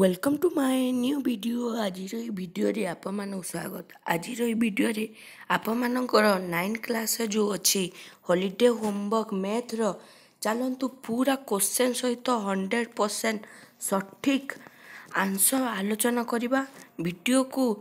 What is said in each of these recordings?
Welcome to my new video. आज video रे आप मानक स्वागत। आज वीडियो रे आप मानकर 9 क्लास जो अच्छी हॉलीडे होमवर्क मैथ रो चलतु पूरा क्वेश्चन सहित 100% सठिक आंसर आलोचना करवा। वीडियो को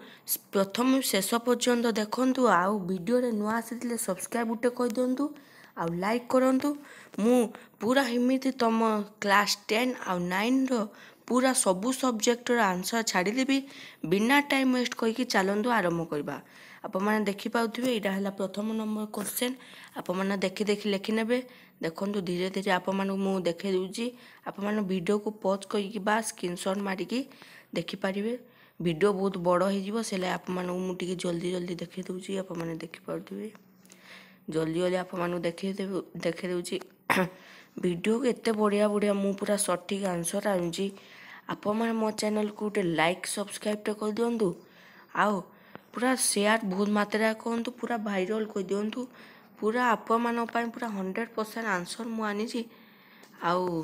प्रथम शेष पर्यंत देखंतु। आउ वीडियो रे नुआ आसी सब्सक्राइब गुटे कर दिंतु आउ लाइक करंतु। मु पूरा एमती तुम क्लास 10 आउ 9 रो पूरा सबू सब्जेक्टर आंसर छाड़देवी बिना टाइम वेस्ट करके चलतु आरंभ करवा। आप मैंने देखिपारे यहाँ है प्रथम नंबर क्वेश्चन। आप मैंने देखी देखी लिखिने देखु धीरे धीरे आप मुझे देखे दूसरी। आप वीडियो को पॉज करके बा स्क्रीनशॉट मारिकी देखिपारे। वीडियो बहुत बड़ हो आप मुझे जल्दी जल्दी देखी दूसरी। आप मैंने देखिपारे जल्दी जल्दी आप देखे दूसरी। वीडियो को एत बढ़िया बढ़िया मु पूरा सठिक आंसर आनुची। आप मो चैनल को गोटे लाइक सब्सक्राइब कर दिंतु आओ पूरा शेयर बहुत मात्रा कहतु पूरा भाइराल कर दिंतु। पूरा आप पूरा 100% आंसर मु आनी आउ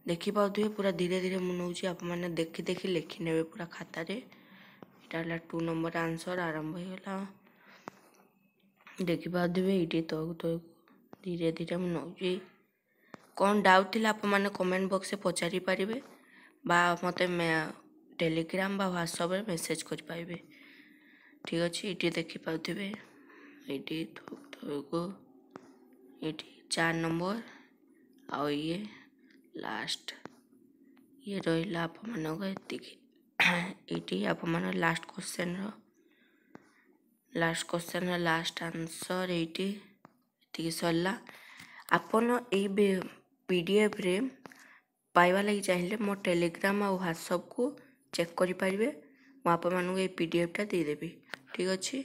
देखिपारे पूरा धीरे धीरे मु नौची। आप मैंने देखी देखी लिखिने पूरा खातार। यहाँ 2 नंबर आंसर आरंभ होगा। देखिपारे ये तो धीरे धीरे मु नौची। कौन डाउट थी आप मैंने कमेंट बॉक्स में पचारि पारे बा मते टेलीग्राम बा व्हाट्सएप रे मेसेज कर पाइबे। ठीक अच्छे ये देखिपारे ये को ये 4 नंबर आउ ये लास्ट ये रहा आप ये आप लास्ट क्वेश्चन लास्ट आंसर ये सरला। आपन ये पीडीएफ रे पाइबा लगी चाहिए मो टेलीग्राम और व्हाट्सएप को चेक करें। मुझे पीडीएफटा देदेवी। ठीक अच्छे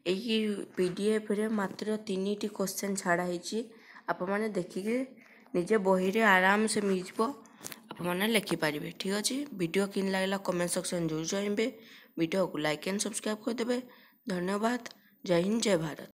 यही पीडीएफ रे मात्र 3टी क्वेश्चन छाड़ाई। आप मैंने देखिए निजे बही रे आराम से मिल आप मैंने लिखिपारे। ठीक अच्छे वीडियो किन लगे कमेंट सेक्शन जरूर जानवे। वीडियो को लाइक एंड सब्सक्राइब करदे। धन्यवाद। जय हिंद जय भारत।